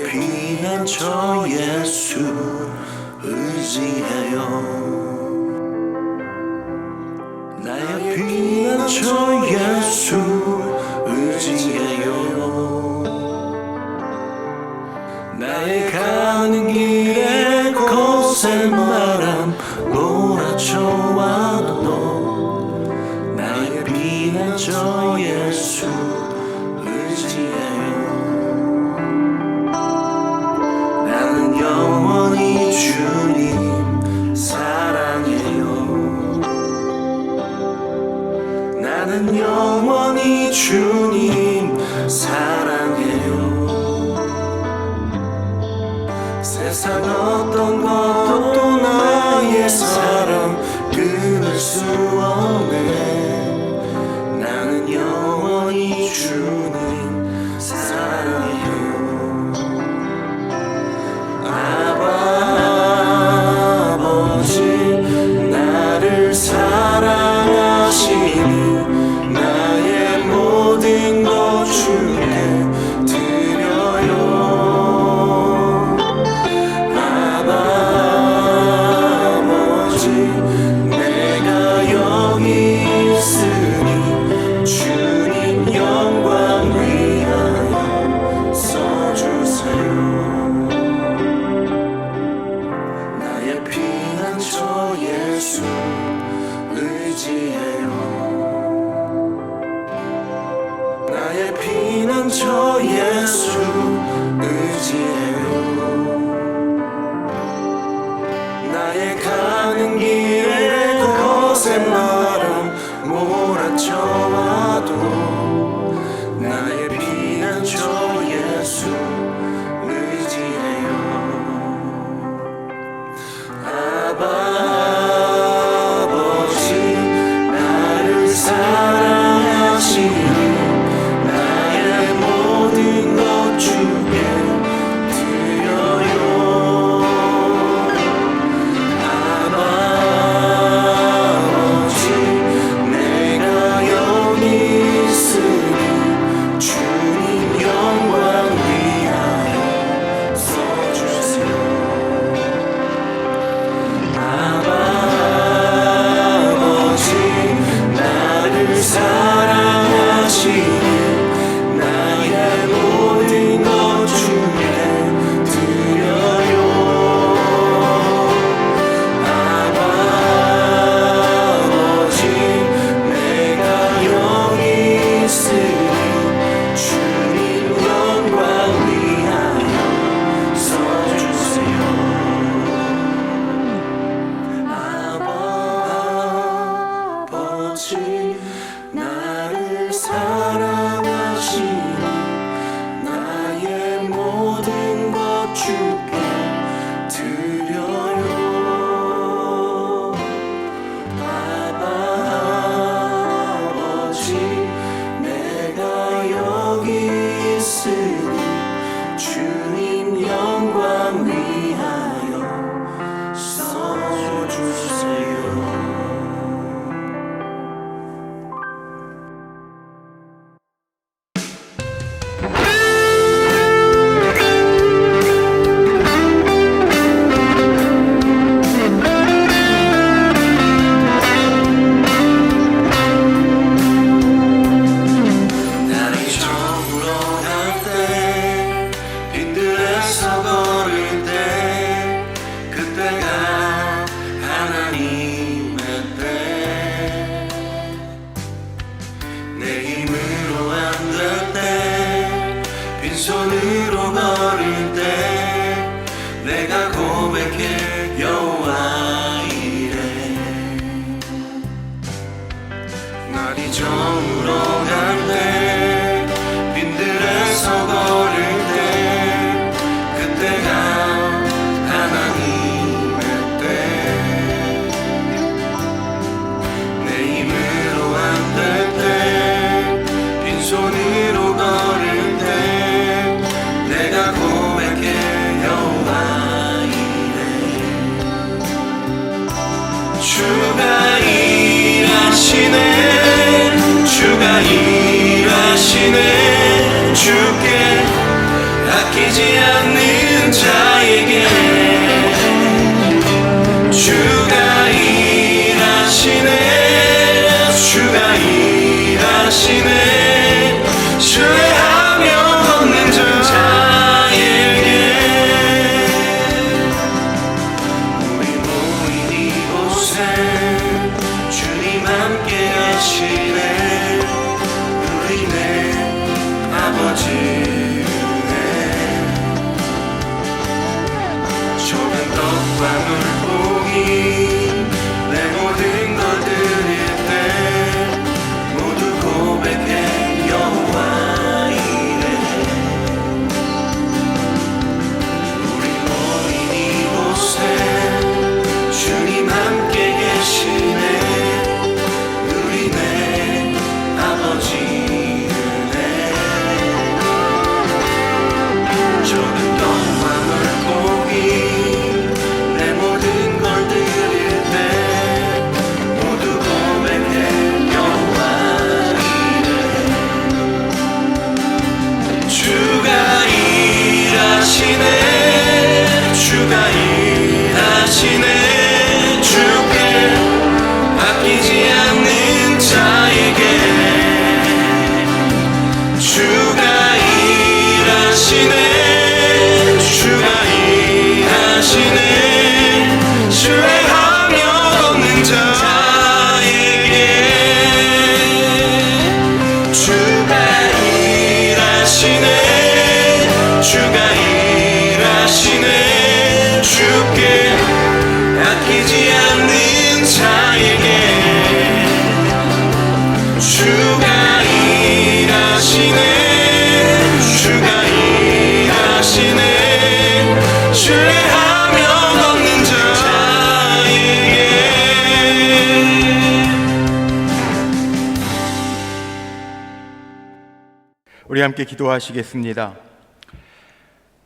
나의 피난처 예수 의지해요. 나의 피난처 예수 의지해요. 나의 가는 길에 거센 바람 몰아쳐와도 나의 피난처 예수 의지해요. 나는 영원히 주님 사랑해요. 나는 영원히 주님 사랑해요. 세상 어떤 것도 나의 사랑 끊을 수 없네. 나는 영원히 주님 사랑해요. 아버지 나를 사랑하시니 나의 모든 것 주께 드려요. 아버지 내가 여기 있으니 주님 영광 위하여 써주세요. 나의 피난처 예수 의지해요. 나의 피난처 예수 의지해요. 나의 가는 길에 거센 바람 몰아쳐와도 나의 피난처 예수 의지해요. 아버지 나를 사랑하시니 나의 모든 것 주께 드려요. 아버지 내가 여기 있으니 주님 영광 위하여 써주세요. 아버지 나를 사랑하시니 나의 모든 것 주께 드려요. 아버지 내가 여기 있으니 주님 영광 위하여 써주세요. 아버지 나를 사랑하시니 나의 모든 것 주께 드려요. 아버지 내가 여기 있으니 주님 영광 위하여 써주세요. 날이 저물어 갈 때 빈들에서 걸을 때 그때가 하나님의 때 내 힘으로 안 될 때 빈손으로 걸을 때 내가 고백해 여호와 이래. 날이 저물어 갈 때 빈들에서 걸을 때 그때가 하나님의 때 내 힘으로 안 될 때 빈손으로 걸을 때 내가 고백해 여호와 이래. 주가 일하시네. 주가 일하시네. 주께 아끼지 않는 주가 일하시네 주가 일하시네 신뢰하며 걷는 자에게 우리 모인 이곳에 주님 함께 하시네 우리네 아버지 적은 떡과 물고기 내 모든 걸 드릴 때 모두 고백해 여호와 이래 우리 모인 이곳에 주님 함께 계시네 우리네 아버지 은혜 적은 떡과 물고기 내 모든 걸 드릴 때 모두 고백해 여호와 이래 주가 일하시네 주가 일하시네 주께 아끼지 않는 자에게 주가 일하시네 주가 일하시네 신뢰하며 걷는 자에게 주가 일하시네 주가 일하시네 주께 아끼지 않는 자에게 주가 일하시네 주가 일하시네 신뢰하며 걷는 자에게 우리 함께 기도하시겠습니다.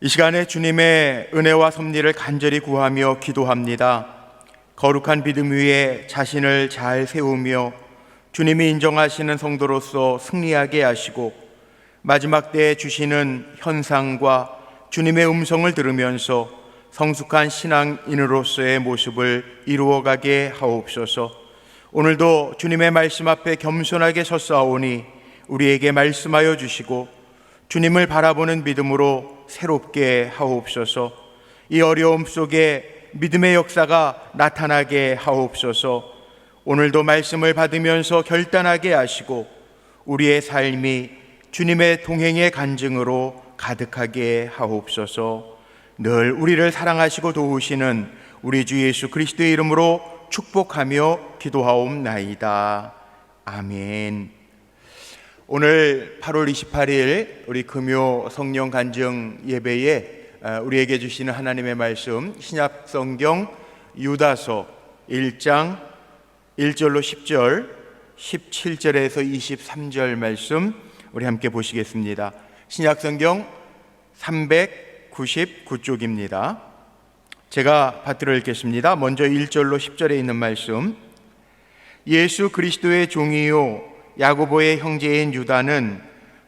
이 시간에 주님의 은혜와 섭리를 간절히 구하며 기도합니다. 거룩한 믿음 위에 자신을 잘 세우며 주님이 인정하시는 성도로서 승리하게 하시고 마지막 때에 주시는 현상과 주님의 음성을 들으면서 성숙한 신앙인으로서의 모습을 이루어가게 하옵소서. 오늘도 주님의 말씀 앞에 겸손하게 섰사오니 우리에게 말씀하여 주시고 주님을 바라보는 믿음으로 새롭게 하옵소서. 이 어려움 속에 믿음의 역사가 나타나게 하옵소서. 오늘도 말씀을 받으면서 결단하게 하시고 우리의 삶이 주님의 동행의 간증으로 가득하게 하옵소서. 늘 우리를 사랑하시고 도우시는 우리 주 예수 그리스도의 이름으로 축복하며 기도하옵나이다. 아멘. 오늘 8월 28일 우리 금요 성령 간증 예배에 우리에게 주시는 하나님의 말씀 신약 성경 유다서 1장 1절로 10절 17절에서 23절 말씀 우리 함께 보시겠습니다. 신약 성경 399쪽입니다. 제가 받들어 읽겠습니다. 먼저 1절로 10절에 있는 말씀. 예수 그리스도의 종이요 야고보의 형제인 유다는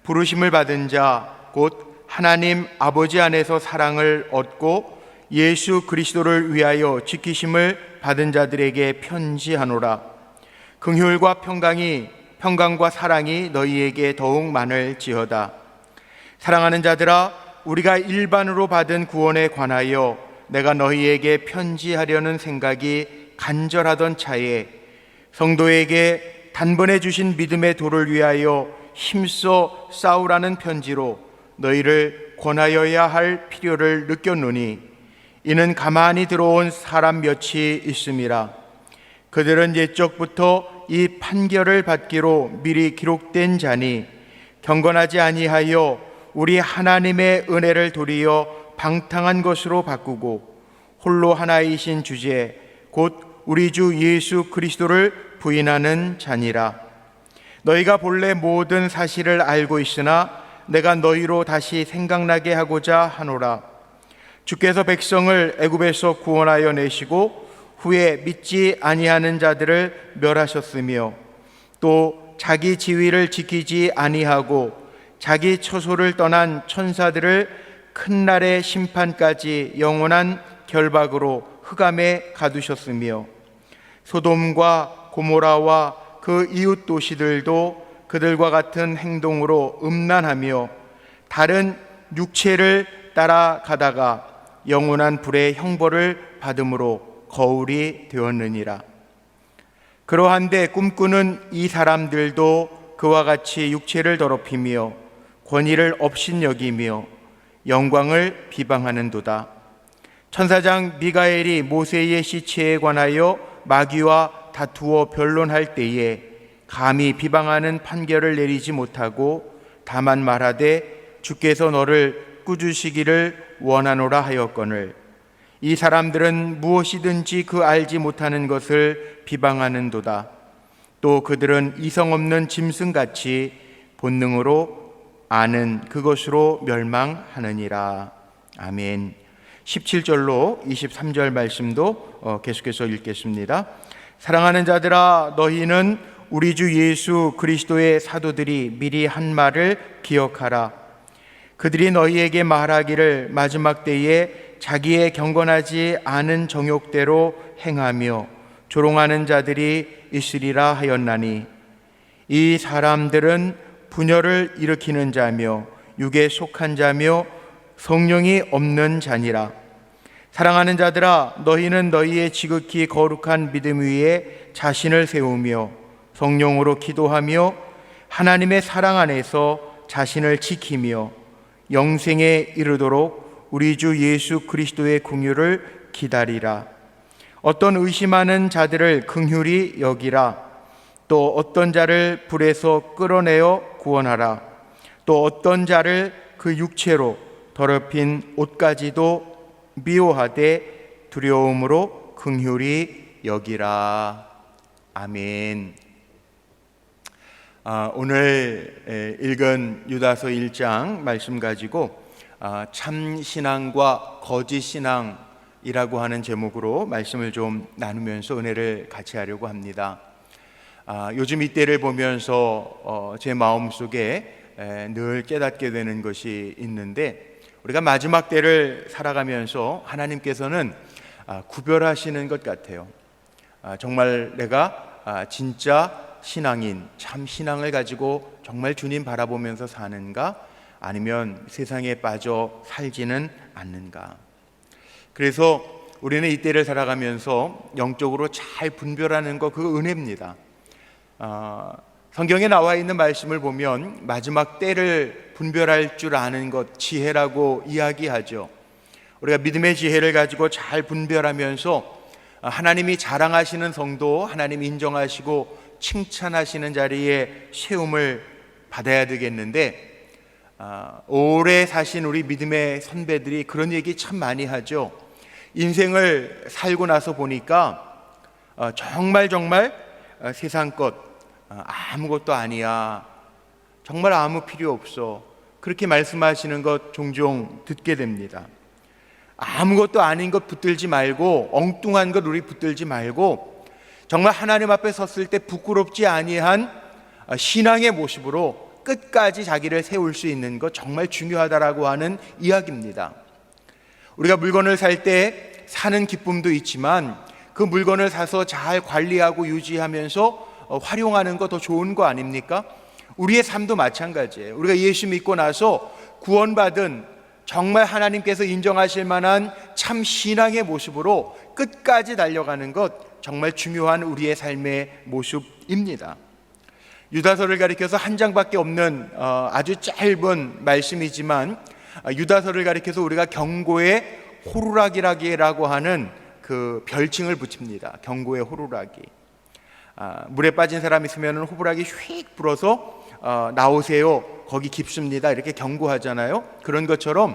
부르심을 받은 자 곧 하나님 아버지 안에서 사랑을 얻고 예수 그리스도를 위하여 지키심을 받은 자들에게 편지하노라. 긍휼과 평강과 사랑이 너희에게 더욱 많을지어다. 사랑하는 자들아, 우리가 일반으로 받은 구원에 관하여 내가 너희에게 편지하려는 생각이 간절하던 차에 성도에게 단번에 주신 믿음의 도를 위하여 힘써 싸우라는 편지로 너희를 권하여야 할 필요를 느꼈노니 이는 가만히 들어온 사람 몇이 있음이라. 그들은 옛적부터 이 판결을 받기로 미리 기록된 자니 경건하지 아니하여 우리 하나님의 은혜를 도리어 방탕한 것으로 바꾸고 홀로 하나이신 주제 곧 우리 주 예수 그리스도를 부인하는 자니라. 너희가 본래 모든 사실을 알고 있으나 내가 너희로 다시 생각나게 하고자 하노라. 주께서 백성을 애굽에서 구원하여 내시고 후에 믿지 아니하는 자들을 멸하셨으며 또 자기 지위를 지키지 아니하고 자기 처소를 떠난 천사들을 큰 날의 심판까지 영원한 결박으로 흑암에 가두셨으며 소돔과 고모라와 그 이웃 도시들도 그들과 같은 행동으로 음란하며 다른 육체를 따라가다가 영원한 불의 형벌을 받음으로 거울이 되었느니라. 그러한데 꿈꾸는 이 사람들도 그와 같이 육체를 더럽히며 권위를 업신여기며 영광을 비방하는도다. 천사장 미가엘이 모세의 시체에 관하여 마귀와 다투어 변론할 때에 감히 비방하는 판결을 내리지 못하고 다만 말하되 주께서 너를 꾸짖으시기를 원하노라 하였거늘 이 사람들은 무엇이든지 그 알지 못하는 것을 비방하는도다. 또 그들은 이성 없는 짐승같이 본능으로 아는 그것으로 멸망하느니라. 아멘. 17절로 23절 말씀도 계속해서 읽겠습니다. 사랑하는 자들아, 너희는 우리 주 예수 그리스도의 사도들이 미리 한 말을 기억하라. 그들이 너희에게 말하기를 마지막 때에 자기의 경건하지 않은 정욕대로 행하며 조롱하는 자들이 있으리라 하였나니 이 사람들은 분열을 일으키는 자며 육에 속한 자며 성령이 없는 자니라. 사랑하는 자들아, 너희는 너희의 지극히 거룩한 믿음 위에 자신을 세우며 성령으로 기도하며 하나님의 사랑 안에서 자신을 지키며 영생에 이르도록 우리 주 예수 그리스도의 긍휼을 기다리라. 어떤 의심하는 자들을 긍휼히 여기라. 또 어떤 자를 불에서 끌어내어 구원하라. 또 어떤 자를 그 육체로 더럽힌 옷까지도 미워하되 두려움으로 긍휼히 여기라. 아멘. 오늘 읽은 유다서 1장 말씀 가지고 참신앙과 거짓신앙이라고 하는 제목으로 말씀을 좀 나누면서 은혜를 같이 하려고 합니다. 요즘 이때를 보면서 제 마음속에 늘 깨닫게 되는 것이 있는데, 우리가 마지막 때를 살아가면서 하나님께서는 구별하시는 것 같아요. 정말 내가 진짜 신앙인, 참 신앙을 가지고 정말 주님 바라보면서 사는가, 아니면 세상에 빠져 살지는 않는가. 그래서 우리는 이때를 살아가면서 영적으로 잘 분별하는 것, 그 은혜입니다. 성경에 나와 있는 말씀을 보면 마지막 때를 분별할 줄 아는 것, 지혜라고 이야기하죠. 우리가 믿음의 지혜를 가지고 잘 분별하면서 하나님이 자랑하시는 성도, 하나님 인정하시고 칭찬하시는 자리에 세움을 받아야 되겠는데, 오래 사신 우리 믿음의 선배들이 그런 얘기 참 많이 하죠. 인생을 살고 나서 보니까 정말 세상 것 아무것도 아니야, 정말 아무 필요 없어, 그렇게 말씀하시는 것 종종 듣게 됩니다. 아무것도 아닌 것 붙들지 말고, 엉뚱한 것 우리 붙들지 말고, 정말 하나님 앞에 섰을 때 부끄럽지 아니한 신앙의 모습으로 끝까지 자기를 세울 수 있는 것, 정말 중요하다라고 하는 이야기입니다. 우리가 물건을 살 때 사는 기쁨도 있지만 그 물건을 사서 잘 관리하고 유지하면서 활용하는 거 더 좋은 거 아닙니까? 우리의 삶도 마찬가지예요. 우리가 예수 믿고 나서 구원받은, 정말 하나님께서 인정하실 만한 참 신앙의 모습으로 끝까지 달려가는 것, 정말 중요한 우리의 삶의 모습입니다. 유다서를 가리켜서 한 장밖에 없는 아주 짧은 말씀이지만, 유다서를 가리켜서 우리가 경고의 호루라기라고 하는 그 별칭을 붙입니다. 경고의 호루라기. 물에 빠진 사람 있으면 호루라기 휙 불어서 나오세요, 거기 깊습니다, 이렇게 경고하잖아요. 그런 것처럼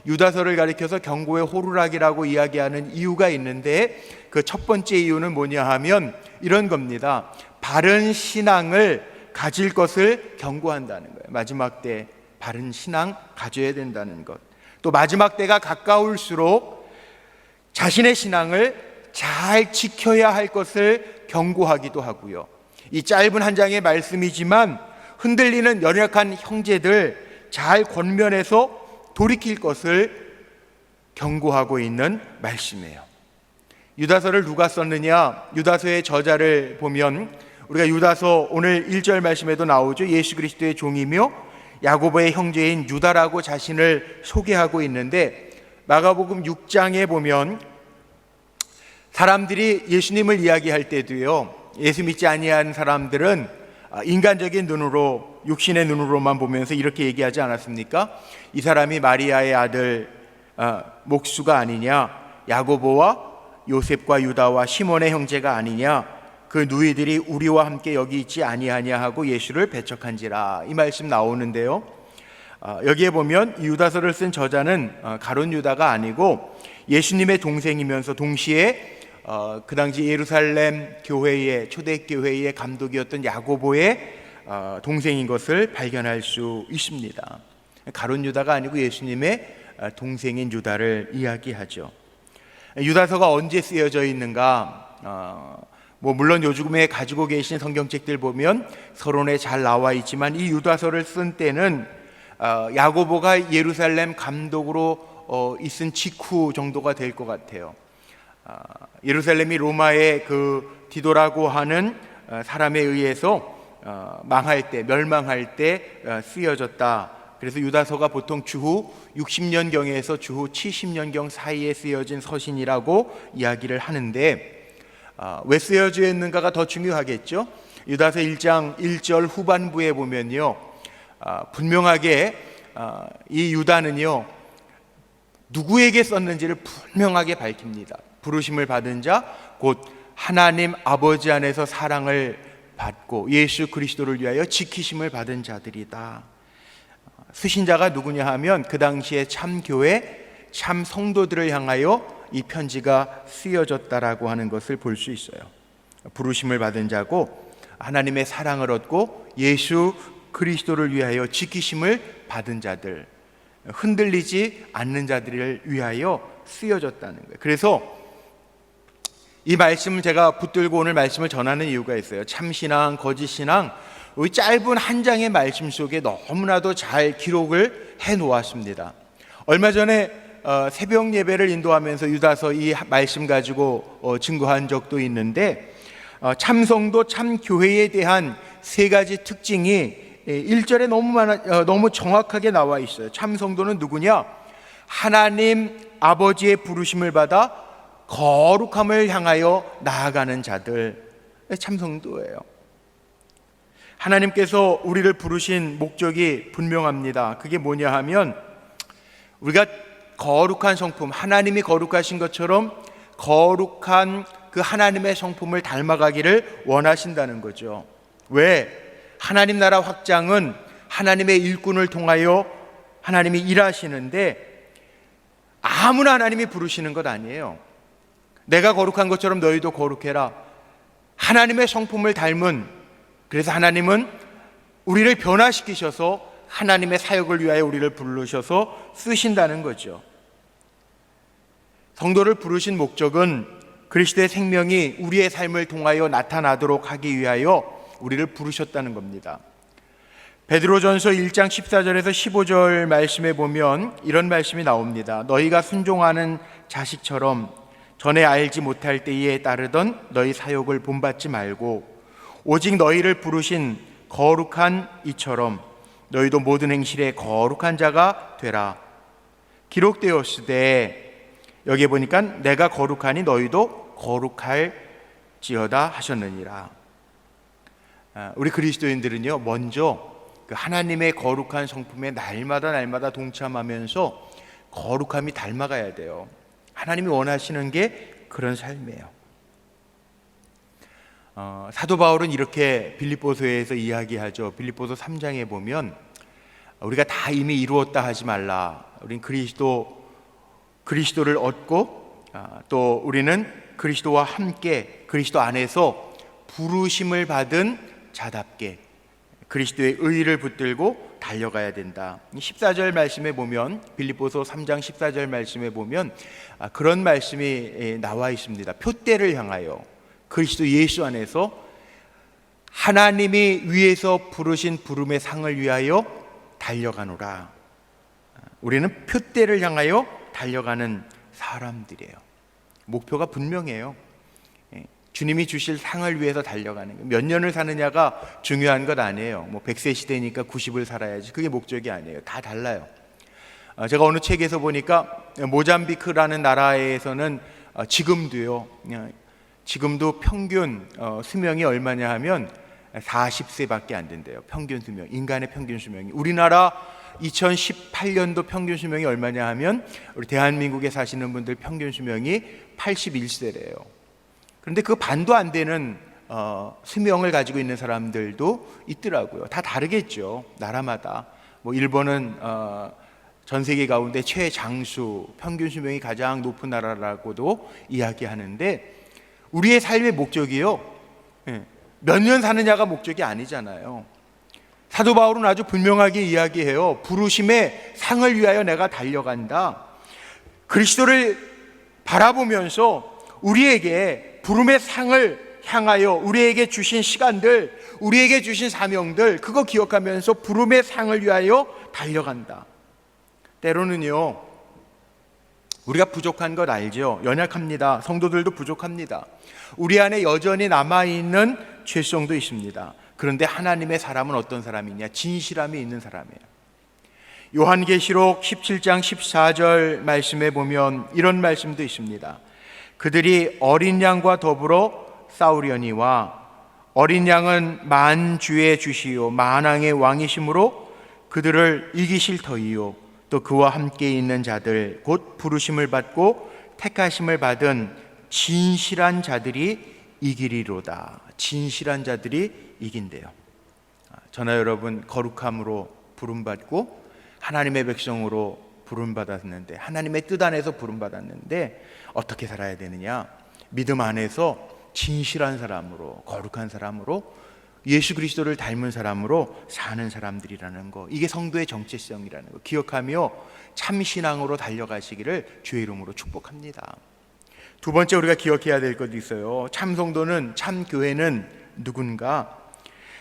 유다서를 가리켜서 경고의 호루라기라고 이야기하는 이유가 있는데, 그 첫 번째 이유는 뭐냐 하면 이런 겁니다. 바른 신앙을 가질 것을 경고한다는 거예요. 마지막 때 바른 신앙 가져야 된다는 것. 또 마지막 때가 가까울수록 자신의 신앙을 잘 지켜야 할 것을 경고하기도 하고요. 이 짧은 한 장의 말씀이지만 흔들리는 연약한 형제들 잘 권면해서 돌이킬 것을 경고하고 있는 말씀이에요. 유다서를 누가 썼느냐? 유다서의 저자를 보면 우리가 유다서 오늘 1절 말씀에도 나오죠. 예수 그리스도의 종이며 야고보의 형제인 유다라고 자신을 소개하고 있는데, 마가복음 6장에 보면 사람들이 예수님을 이야기할 때도요, 예수 믿지 아니하는 사람들은 인간적인 눈으로, 육신의 눈으로만 보면서 이렇게 얘기하지 않았습니까? 이 사람이 마리아의 아들 목수가 아니냐, 야고보와 요셉과 유다와 시몬의 형제가 아니냐, 그 누이들이 우리와 함께 여기 있지 아니하냐 하고 예수를 배척한지라, 이 말씀 나오는데요, 여기에 보면 유다서를 쓴 저자는 가룟 유다가 아니고 예수님의 동생이면서 동시에 그 당시 예루살렘 교회의, 초대교회의 감독이었던 야고보의 동생인 것을 발견할 수 있습니다. 가룟 유다가 아니고 예수님의 동생인 유다를 이야기하죠. 유다서가 언제 쓰여져 있는가? 물론 요즘에 가지고 계신 성경책들 보면 서론에 잘 나와 있지만, 이 유다서를 쓴 때는 야고보가 예루살렘 감독으로 있은 직후 정도가 될 것 같아요. 예루살렘이 로마의 그 디도라고 하는 사람에 의해서 망할 때, 멸망할 때 쓰여졌다. 그래서 유다서가 보통 주후 60년경에서 주후 70년경 사이에 쓰여진 서신이라고 이야기를 하는데, 왜 쓰여져 있는가가 더 중요하겠죠. 유다서 1장 1절 후반부에 보면요, 분명하게 이 유다는요, 누구에게 썼는지를 분명하게 밝힙니다. 부르심을 받은 자, 곧 하나님 아버지 안에서 사랑을 받고 예수 그리스도를 위하여 지키심을 받은 자들이다. 쓰신 자가 누구냐 하면 그 당시에 참 교회, 참 성도들을 향하여 이 편지가 쓰여졌다라고 하는 것을 볼 수 있어요. 부르심을 받은 자고 하나님의 사랑을 얻고 예수 그리스도를 위하여 지키심을 받은 자들, 흔들리지 않는 자들을 위하여 쓰여졌다는 거예요. 그래서 이 말씀을 제가 붙들고 오늘 말씀을 전하는 이유가 있어요. 참신앙, 거짓신앙, 이 짧은 한 장의 말씀 속에 너무나도 잘 기록을 해 놓았습니다. 얼마 전에 새벽 예배를 인도하면서 유다서 이 말씀 가지고 증거한 적도 있는데, 참성도, 참교회에 대한 세 가지 특징이 1절에 너무 정확하게 나와 있어요. 참성도는 누구냐? 하나님 아버지의 부르심을 받아 거룩함을 향하여 나아가는 자들, 참성도예요. 하나님께서 우리를 부르신 목적이 분명합니다. 그게 뭐냐 하면 우리가 거룩한 성품, 하나님이 거룩하신 것처럼 거룩한 그 하나님의 성품을 닮아가기를 원하신다는 거죠. 왜? 하나님 나라 확장은 하나님의 일꾼을 통하여 하나님이 일하시는데, 아무나 하나님이 부르시는 것 아니에요. 내가 거룩한 것처럼 너희도 거룩해라. 하나님의 성품을 닮은, 그래서 하나님은 우리를 변화시키셔서 하나님의 사역을 위하여 우리를 부르셔서 쓰신다는 거죠. 성도를 부르신 목적은 그리스도의 생명이 우리의 삶을 통하여 나타나도록 하기 위하여 우리를 부르셨다는 겁니다. 베드로전서 1장 14절에서 15절 말씀에 보면 이런 말씀이 나옵니다. 너희가 순종하는 자식처럼 전에 알지 못할 때에 따르던 너희 사욕을 본받지 말고 오직 너희를 부르신 거룩한 이처럼 너희도 모든 행실에 거룩한 자가 되라. 기록되었으되, 여기에 보니까 내가 거룩하니 너희도 거룩할지어다 하셨느니라. 우리 그리스도인들은요, 먼저 그 하나님의 거룩한 성품에 날마다 동참하면서 거룩함이 닮아가야 돼요. 하나님이 원하시는 게 그런 삶이에요. 사도 바울은 이렇게 빌립보서에서 이야기하죠. 빌립보서 3장에 보면 우리가 다 이미 이루었다 하지 말라. 우린 그리스도를 얻고 또 우리는 그리스도와 함께 그리스도 안에서 부르심을 받은 자답게 그리스도의 의의를 붙들고 달려가야 된다. 14절 말씀에 보면, 빌립보서 3장 14절 말씀에 보면 그런 말씀이 나와 있습니다. 표대를 향하여 그리스도 예수 안에서 하나님이 위에서 부르신 부름의 상을 위하여 목표가 분명해요. 주님이 주실 상을 위해서 달려가는 거예요. 몇 년을 사느냐가 중요한 것 아니에요. 100세 시대니까 90을 살아야지, 그게 목적이 아니에요. 다 달라요. 제가 어느 책에서 보니까 모잠비크라는 나라에서는 지금도 평균 수명이 얼마냐 하면 40세밖에 안 된대요. 평균 수명, 인간의 평균 수명이. 우리나라 2018년도 평균 수명이 얼마냐 하면 우리 대한민국에 사시는 분들 평균 수명이 81세래요. 그런데 그 반도 안 되는 수명을 가지고 있는 사람들도 있더라고요. 다 다르겠죠, 나라마다. 일본은 전 세계 가운데 최장수, 평균 수명이 가장 높은 나라라고도 이야기하는데, 우리의 삶의 목적이요, 몇 년 사느냐가 목적이 아니잖아요. 사도 바울은 아주 분명하게 이야기해요. 부르심의 상을 위하여 내가 달려간다. 그리스도를 바라보면서 우리에게 부름의 상을 향하여 우리에게 주신 시간들, 우리에게 주신 사명들, 그거 기억하면서 부름의 상을 위하여 달려간다. 때로는요, 우리가 부족한 것 알죠? 연약합니다. 성도들도 부족합니다. 우리 안에 여전히 남아있는 죄성도 있습니다. 그런데 하나님의 사람은 어떤 사람이냐? 진실함이 있는 사람이에요. 요한계시록 17장 14절 말씀에 보면 이런 말씀도 있습니다. 그들이 어린 양과 더불어 싸우려니와 어린 양은 만주의 주시요 만왕의 왕이심으로 그들을 이기실 터이요 또 그와 함께 있는 자들 곧 부르심을 받고 택하심을 받은 진실한 자들이 이기리로다. 진실한 자들이 이긴대요. 저나 여러분, 거룩함으로 부름받고 하나님의 백성으로 부름받았는데, 하나님의 뜻 안에서 부름받았는데 어떻게 살아야 되느냐? 믿음 안에서 진실한 사람으로, 거룩한 사람으로, 예수 그리스도를 닮은 사람으로 사는 사람들이라는 거, 이게 성도의 정체성이라는 거 기억하며 참신앙으로 달려가시기를 주의 이름으로 축복합니다. 두 번째, 우리가 기억해야 될 것도 있어요. 참 성도는, 참 교회는 누군가?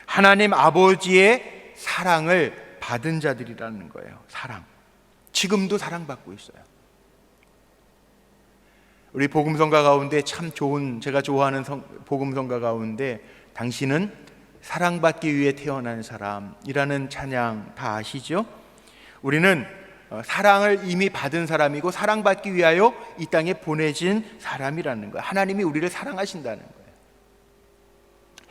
하나님 아버지의 사랑을 받은 자들이라는 거예요. 사랑. 지금도 사랑받고 있어요. 우리 복음성가 가운데 참 좋은, 제가 좋아하는 복음성가 가운데 당신은 사랑받기 위해 태어난 사람이라는 찬양 다 아시죠? 우리는 사랑을 이미 받은 사람이고 사랑받기 위하여 이 땅에 보내진 사람이라는 거예요. 하나님이 우리를 사랑하신다는 거예요.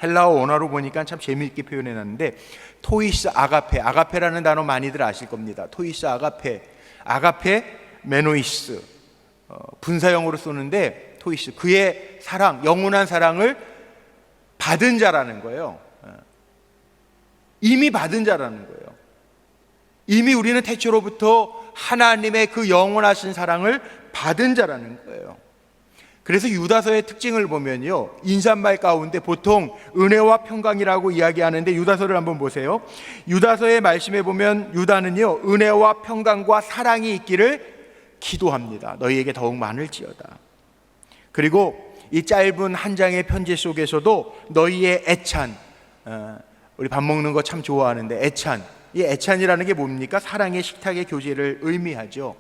헬라어 원어로 보니까 참 재미있게 표현해놨는데, 토이스 아가페, 아가페라는 단어 많이들 아실 겁니다. 토이스 아가페, 아가페 메노이스, 분사형으로 쓰는데 토이스, 그의 사랑, 영원한 사랑을 받은 자라는 거예요. 이미 받은 자라는 거예요. 이미 우리는 태초로부터 하나님의 그 영원하신 사랑을 받은 자라는 거예요. 그래서 유다서의 특징을 보면요, 인사말 가운데 보통 은혜와 평강이라고 이야기하는데, 유다서를 한번 보세요. 유다서의 말씀에 보면 유다는요, 은혜와 평강과 사랑이 있기를 기도합니다. 너희에게 더욱 많을지어다. 그리고 이 짧은 한 장의 편지 속에서도 너희의 애찬, 우리 밥 먹는 거 참 좋아하는데 애찬, 이 애찬이라는 게 뭡니까? 사랑의 식탁의 교제를 의미하죠.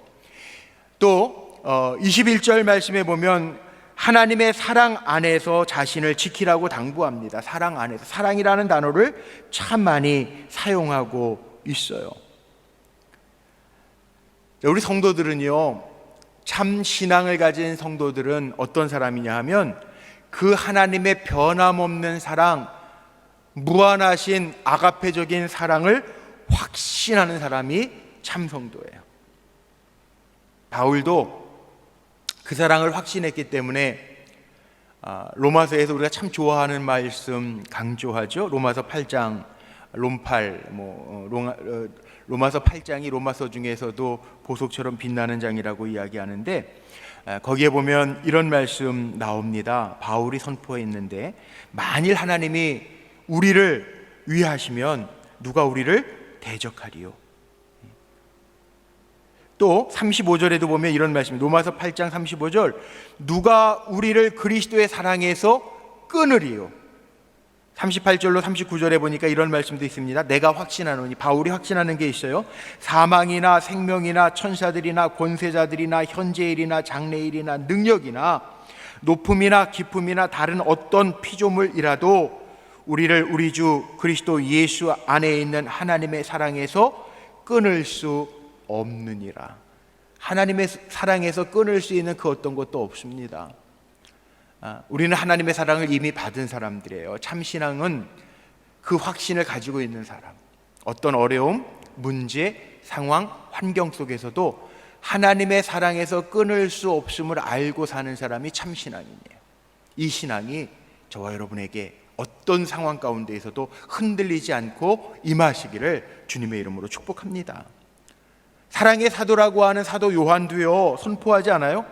또 21절 말씀에 보면 하나님의 사랑 안에서 자신을 지키라고 당부합니다. 사랑 안에서, 사랑이라는 단어를 참 많이 사용하고 있어요. 우리 성도들은요, 참 신앙을 가진 성도들은 어떤 사람이냐 하면 그 하나님의 변함없는 사랑, 무한하신 아가페적인 사랑을 확신하는 사람이 참 성도예요. 바울도 그 사랑을 확신했기 때문에 로마서에서 우리가 참 좋아하는 말씀 강조하죠. 로마서 8장, 로마서 8장이 로마서 중에서도 보석처럼 빛나는 장이라고 이야기하는데, 거기에 보면 이런 말씀 나옵니다. 바울이 선포했는데, 만일 하나님이 우리를 위하시면 누가 우리를 대적하리요? 또 35절에도 보면 이런 말씀, 로마서 8장 35절, 누가 우리를 그리스도의 사랑에서 끊으리요? 38절로 39절에 보니까 이런 말씀도 있습니다. 내가 확신하노니, 바울이 확신하는 게 있어요. 사망이나 생명이나 천사들이나 권세자들이나 현재일이나 장래일이나 능력이나 높음이나 깊음이나 다른 어떤 피조물이라도 우리를 우리 주 그리스도 예수 안에 있는 하나님의 사랑에서 끊을 수 없느니라. 하나님의 사랑에서 끊을 수 있는 그 어떤 것도 없습니다. 우리는 하나님의 사랑을 이미 받은 사람들이에요. 참신앙은 그 확신을 가지고 있는 사람. 어떤 어려움, 문제, 상황, 환경 속에서도 하나님의 사랑에서 끊을 수 없음을 알고 사는 사람이 참신앙이에요. 이 신앙이 저와 여러분에게 어떤 상황 가운데에서도 흔들리지 않고 임하시기를 주님의 이름으로 축복합니다. 사랑의 사도라고 하는 사도 요한도요 선포하지 않아요?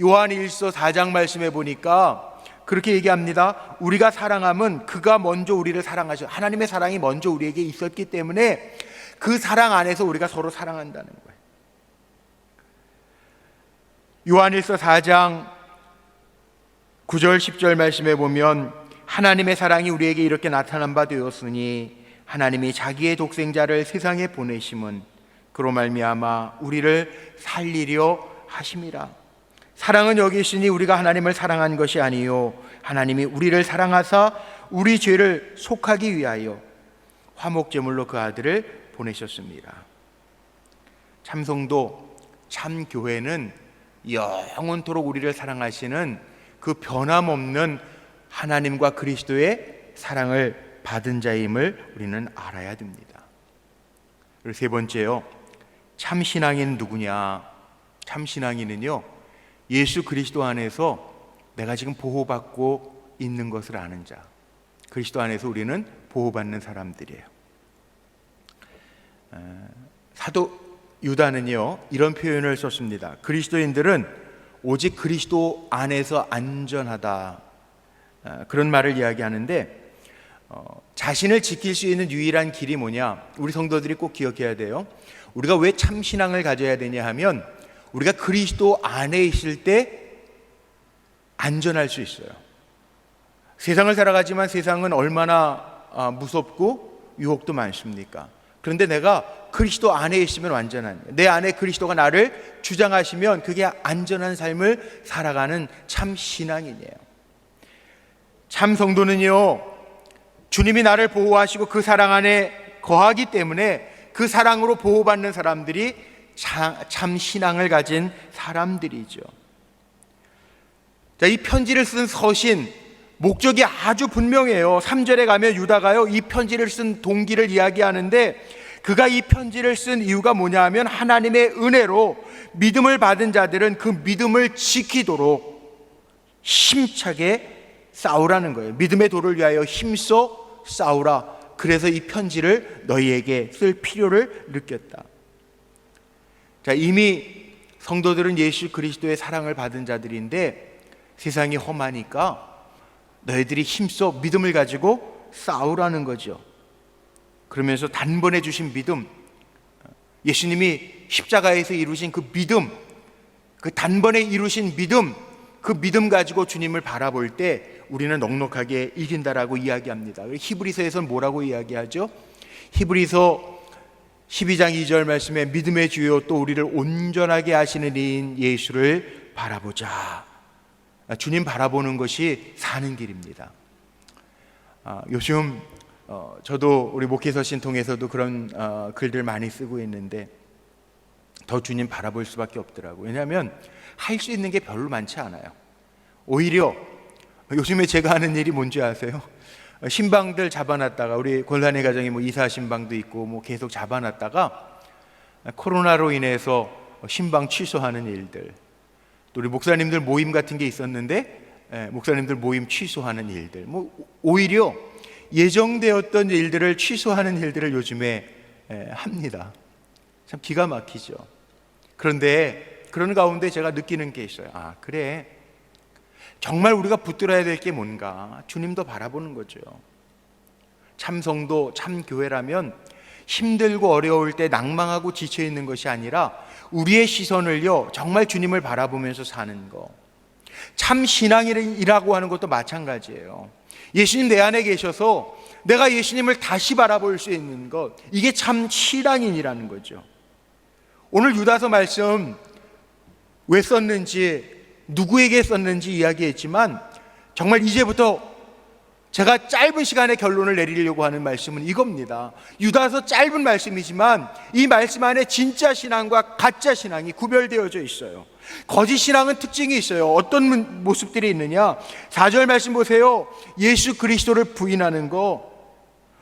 요한 1서 4장 말씀해 보니까 그렇게 얘기합니다. 우리가 사랑함은 그가 먼저 우리를 사랑하셔. 하나님의 사랑이 먼저 우리에게 있었기 때문에 그 사랑 안에서 우리가 서로 사랑한다는 거예요. 요한 1서 4장 9절 10절 말씀해 보면 하나님의 사랑이 우리에게 이렇게 나타난 바 되었으니 하나님이 자기의 독생자를 세상에 보내심은 그로 말미암아 우리를 살리려 하심이라. 사랑은 여기 있으니 우리가 하나님을 사랑한 것이 아니요 하나님이 우리를 사랑하사 우리 죄를 속하기 위하여 화목제물로 그 아들을 보내셨습니다. 참성도, 참교회는 영원토록 우리를 사랑하시는 그 변함없는 하나님과 그리스도의 사랑을 받은 자임을 우리는 알아야 됩니다. 그리고 세 번째요, 참신앙인 누구냐? 참신앙인은요, 예수 그리스도 안에서 내가 지금 보호받고 있는 것을 아는 자. 그리스도 안에서 우리는 보호받는 사람들이에요. 사도 유다는요 이런 표현을 썼습니다. 그리스도인들은 오직 그리스도 안에서 안전하다, 그런 말을 이야기하는데 자신을 지킬 수 있는 유일한 길이 뭐냐? 우리 성도들이 꼭 기억해야 돼요. 우리가 왜 참신앙을 가져야 되냐 하면 우리가 그리스도 안에 있을 때 안전할 수 있어요. 세상을 살아가지만 세상은 얼마나 무섭고 유혹도 많습니까? 그런데 내가 그리스도 안에 있으면 완전한, 내 안에 그리스도가 나를 주장하시면 그게 안전한 삶을 살아가는 참 신앙이에요. 참 성도는요, 주님이 나를 보호하시고 그 사랑 안에 거하기 때문에 그 사랑으로 보호받는 사람들이 참 신앙을 가진 사람들이죠. 자, 이 편지를 쓴 서신 목적이 아주 분명해요. 3절에 가면 유다가요 이 편지를 쓴 동기를 이야기하는데, 그가 이 편지를 쓴 이유가 뭐냐 하면 하나님의 은혜로 믿음을 받은 자들은 그 믿음을 지키도록 힘차게 싸우라는 거예요. 믿음의 도를 위하여 힘써 싸우라. 그래서 이 편지를 너희에게 쓸 필요를 느꼈다. 자, 이미 성도들은 예수 그리스도의 사랑을 받은 자들인데 세상이 험하니까 너희들이 힘써 믿음을 가지고 싸우라는 거죠. 그러면서 단번에 주신 믿음, 예수님이 십자가에서 이루신 그 믿음, 그 단번에 이루신 믿음, 그 믿음 가지고 주님을 바라볼 때 우리는 넉넉하게 이긴다라고 이야기합니다. 히브리서에서는 뭐라고 이야기하죠? 히브리서 12장 2절 말씀에 믿음의 주요 또 우리를 온전하게 하시는 이인 예수를 바라보자. 주님 바라보는 것이 사는 길입니다. 요즘 저도 우리 목회서신 통해서도 그런 글들 많이 쓰고 있는데 더 주님 바라볼 수밖에 없더라고요. 왜냐하면 할 수 있는 게 별로 많지 않아요. 오히려 요즘에 제가 하는 일이 뭔지 아세요? 신방들 잡아놨다가, 우리 권산의 가정에 뭐 이사 신방도 있고 뭐 계속 잡아놨다가 코로나로 인해서 신방 취소하는 일들, 또 우리 목사님들 모임 같은 게 있었는데 목사님들 모임 취소하는 일들, 뭐 오히려 예정되었던 일들을 취소하는 일들을 요즘에 합니다. 참 기가 막히죠. 그런데 그런 가운데 제가 느끼는 게 있어요. 아, 그래, 정말 우리가 붙들어야 될 게 뭔가 주님도 바라보는 거죠. 참 성도, 참 교회라면 힘들고 어려울 때 낭망하고 지쳐 있는 것이 아니라 우리의 시선을요 정말 주님을 바라보면서 사는 거. 참 신앙이라고 하는 것도 마찬가지예요. 예수님 내 안에 계셔서 내가 예수님을 다시 바라볼 수 있는 것, 이게 참 신앙인이라는 거죠. 오늘 유다서 말씀 왜 썼는지 누구에게 썼는지 이야기했지만 정말 이제부터 제가 짧은 시간에 결론을 내리려고 하는 말씀은 이겁니다. 유다서 짧은 말씀이지만 이 말씀 안에 진짜 신앙과 가짜 신앙이 구별되어져 있어요. 거짓 신앙은 특징이 있어요. 어떤 모습들이 있느냐? 4절 말씀 보세요. 예수 그리스도를 부인하는 거,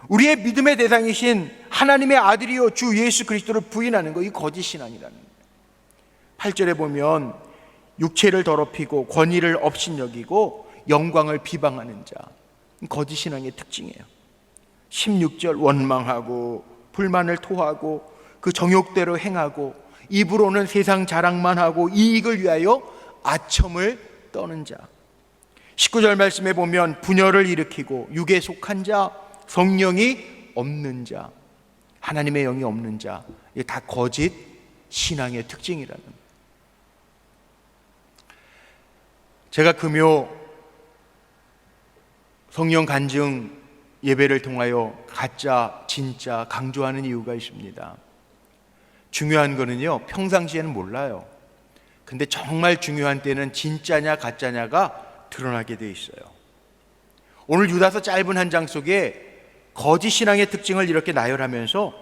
우리의 믿음의 대상이신 하나님의 아들이요 주 예수 그리스도를 부인하는 거, 이 거짓 신앙이라는 거예요. 8절에 보면 육체를 더럽히고 권위를 업신여기고 영광을 비방하는 자, 거짓 신앙의 특징이에요. 16절 원망하고 불만을 토하고 그 정욕대로 행하고 입으로는 세상 자랑만 하고 이익을 위하여 아첨을 떠는 자. 19절 말씀에 보면 분열을 일으키고 육에 속한 자, 성령이 없는 자, 하나님의 영이 없는 자, 이게 다 거짓 신앙의 특징이라는 거예요. 제가 금요 성령 간증 예배를 통하여 가짜, 진짜 강조하는 이유가 있습니다. 중요한 거는요, 평상시에는 몰라요. 근데 정말 중요한 때는 진짜냐 가짜냐가 드러나게 돼 있어요. 오늘 유다서 짧은 한 장 속에 거짓 신앙의 특징을 이렇게 나열하면서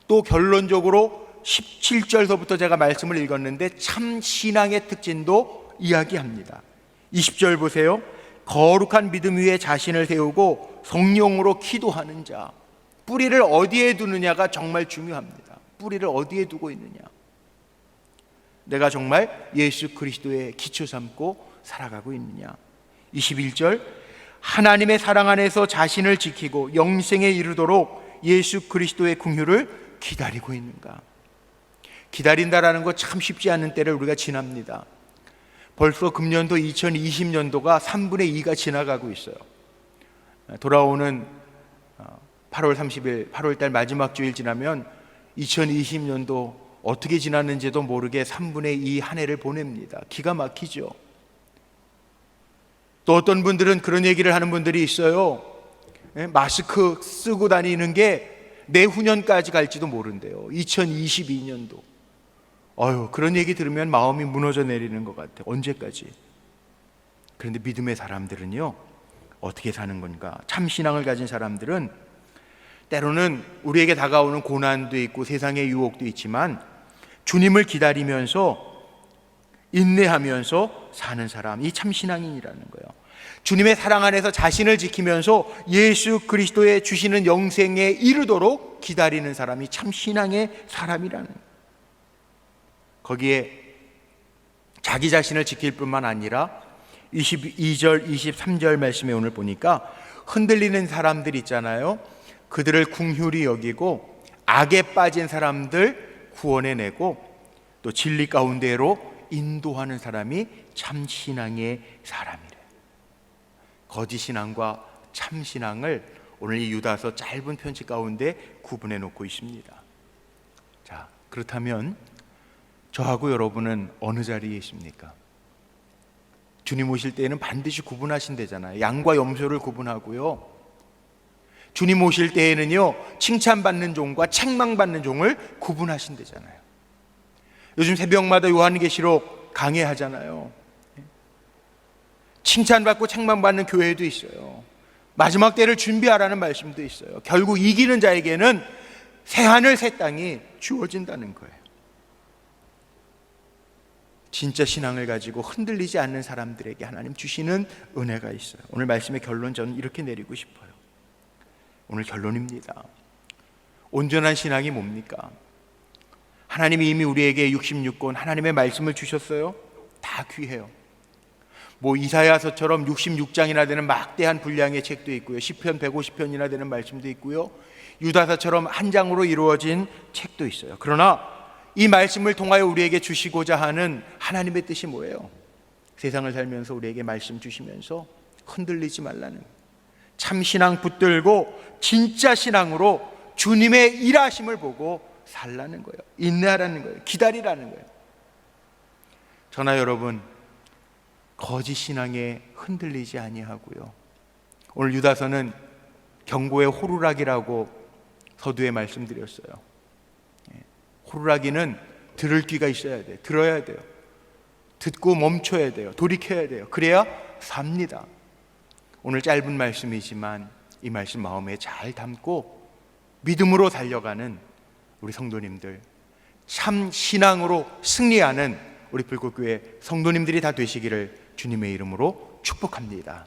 또 결론적으로 17절서부터 제가 말씀을 읽었는데 참 신앙의 특징도 이야기합니다. 20절 보세요. 거룩한 믿음 위에 자신을 세우고 성령으로 기도하는 자. 뿌리를 어디에 두느냐가 정말 중요합니다. 뿌리를 어디에 두고 있느냐. 내가 정말 예수 그리스도의 기초 삼고 살아가고 있느냐. 21절 하나님의 사랑 안에서 자신을 지키고 영생에 이르도록 예수 그리스도의 긍휼을 기다리고 있는가. 기다린다라는 거 참 쉽지 않은 때를 우리가 지납니다. 벌써 금년도 2020년도가 3분의 2가 지나가고 있어요. 돌아오는 8월 30일 8월달 마지막 주일 지나면 2020년도 어떻게 지났는지도 모르게 3분의 2 한 해를 보냅니다. 기가 막히죠. 또 어떤 분들은 그런 얘기를 하는 분들이 있어요. 마스크 쓰고 다니는 게 내후년까지 갈지도 모른대요. 2022년도. 그런 얘기 들으면 마음이 무너져 내리는 것 같아요. 언제까지? 그런데 믿음의 사람들은요, 어떻게 사는 건가? 참 신앙을 가진 사람들은 때로는 우리에게 다가오는 고난도 있고 세상의 유혹도 있지만 주님을 기다리면서 인내하면서 사는 사람이 참 신앙인이라는 거예요. 주님의 사랑 안에서 자신을 지키면서 예수 그리스도의 주시는 영생에 이르도록 기다리는 사람이 참 신앙의 사람이라는 거예요. 거기에 자기 자신을 지킬 뿐만 아니라 22절, 23절 말씀에 오늘 보니까 흔들리는 사람들 있잖아요. 그들을 긍휼히 여기고 악에 빠진 사람들 구원해내고 또 진리 가운데로 인도하는 사람이 참 신앙의 사람이래요. 거짓 신앙과 참 신앙을 오늘 이 유다서 짧은 편지 가운데 구분해 놓고 있습니다. 자, 그렇다면 저하고 여러분은 어느 자리에 있습니까? 주님 오실 때에는 반드시 구분하신대잖아요. 양과 염소를 구분하고요. 주님 오실 때에는요, 칭찬받는 종과 책망받는 종을 구분하신대잖아요. 요즘 새벽마다 요한계시록 강해하잖아요. 칭찬받고 책망받는 교회도 있어요. 마지막 때를 준비하라는 말씀도 있어요. 결국 이기는 자에게는 새하늘 새 땅이 주어진다는 거예요. 진짜 신앙을 가지고 흔들리지 않는 사람들에게 하나님 주시는 은혜가 있어요. 오늘 말씀의 결론 저는 이렇게 내리고 싶어요. 오늘 결론입니다. 온전한 신앙이 뭡니까? 하나님이 이미 우리에게 66권 하나님의 말씀을 주셨어요. 다 귀해요. 이사야서처럼 66장이나 되는 막대한 분량의 책도 있고요. 시편 150편이나 되는 말씀도 있고요. 유다서처럼 한 장으로 이루어진 책도 있어요. 그러나 이 말씀을 통하여 우리에게 주시고자 하는 하나님의 뜻이 뭐예요? 세상을 살면서 우리에게 말씀 주시면서 흔들리지 말라는, 참 신앙 붙들고 진짜 신앙으로 주님의 일하심을 보고 살라는 거예요. 인내하라는 거예요. 기다리라는 거예요. 저나 여러분 거짓 신앙에 흔들리지 아니하고요. 오늘 유다서는 경고의 호루라기라고 서두에 말씀드렸어요. 호루라기는 들을 귀가 있어야 돼. 들어야 돼요. 듣고 멈춰야 돼요. 돌이켜야 돼요. 그래야 삽니다. 오늘 짧은 말씀이지만 이 말씀 마음에 잘 담고 믿음으로 달려가는 우리 성도님들, 참 신앙으로 승리하는 우리 불꽃교회 성도님들이 다 되시기를 주님의 이름으로 축복합니다.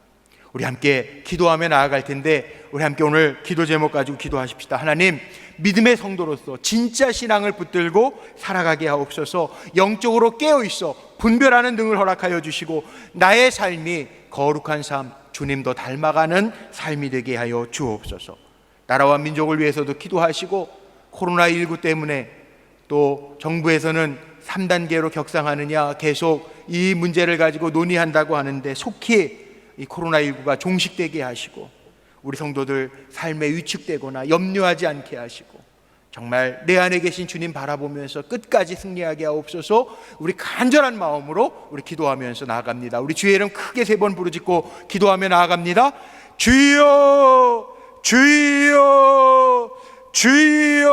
우리 함께 기도하며 나아갈 텐데 우리 함께 오늘 기도 제목 가지고 기도하십시다. 하나님, 믿음의 성도로서 진짜 신앙을 붙들고 살아가게 하옵소서. 영적으로 깨어있어 분별하는 능을 허락하여 주시고 나의 삶이 거룩한 삶, 주님도 닮아가는 삶이 되게 하여 주옵소서. 나라와 민족을 위해서도 기도하시고 코로나19 때문에 또 정부에서는 3단계로 격상하느냐 계속 이 문제를 가지고 논의한다고 하는데 속히 이 코로나19가 종식되게 하시고 우리 성도들 삶에 위축되거나 염려하지 않게 하시고 정말 내 안에 계신 주님 바라보면서 끝까지 승리하게 하옵소서. 우리 간절한 마음으로 우리 기도하면서 나아갑니다. 우리 주의 이름 크게 3번 부르짖고 기도하며 나아갑니다. 주여, 주여, 주여.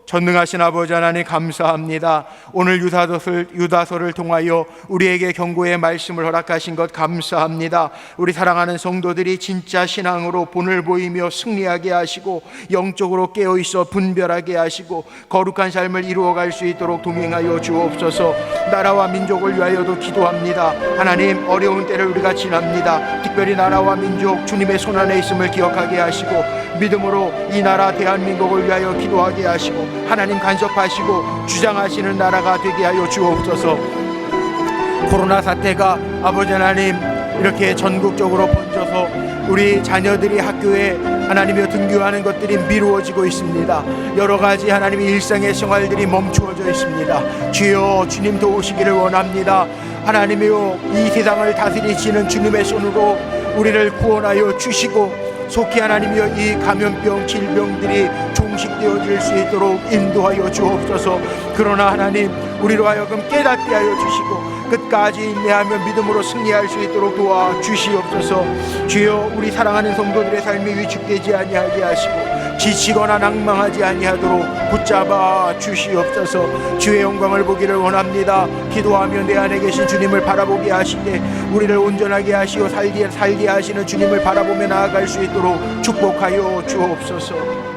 전능하신 아버지 하나님 감사합니다. 오늘 유다서를 통하여 우리에게 경고의 말씀을 허락하신 것 감사합니다. 우리 사랑하는 성도들이 진짜 신앙으로 본을 보이며 승리하게 하시고 영적으로 깨어있어 분별하게 하시고 거룩한 삶을 이루어갈 수 있도록 동행하여 주옵소서. 나라와 민족을 위하여도 기도합니다. 하나님, 어려운 때를 우리가 지납니다. 특별히 나라와 민족 주님의 손안에 있음을 기억하게 하시고 믿음으로 이 나라 대한민국을 위하여 기도하게 하시고 하나님 간섭하시고 주장하시는 나라가 되게 하여 주옵소서. 코로나 사태가 아버지 하나님 이렇게 전국적으로 번져서 우리 자녀들이 학교에 하나님이여 등교하는 것들이 미루어지고 있습니다. 여러 가지 하나님의 일상의 생활들이 멈추어져 있습니다. 주여, 주님 도우시기를 원합니다. 하나님이여, 이 세상을 다스리시는 주님의 손으로 우리를 구원하여 주시고 속히 하나님이여 이 감염병 질병들이 종식되어질 수 있도록 인도하여 주옵소서. 그러나 하나님, 우리로 하여금 깨닫게 하여 주시고 끝까지 인내하며 믿음으로 승리할 수 있도록 도와주시옵소서. 주여, 우리 사랑하는 성도들의 삶이 위축되지 아니하게 하시고 지치거나 낭망하지 아니하도록 붙잡아 주시옵소서. 주의 영광을 보기를 원합니다. 기도하며 내 안에 계신 주님을 바라보게 하시되 우리를 온전하게 하시어 살게 하시는 주님을 바라보며 나아갈 수 있도록 축복하여 주옵소서.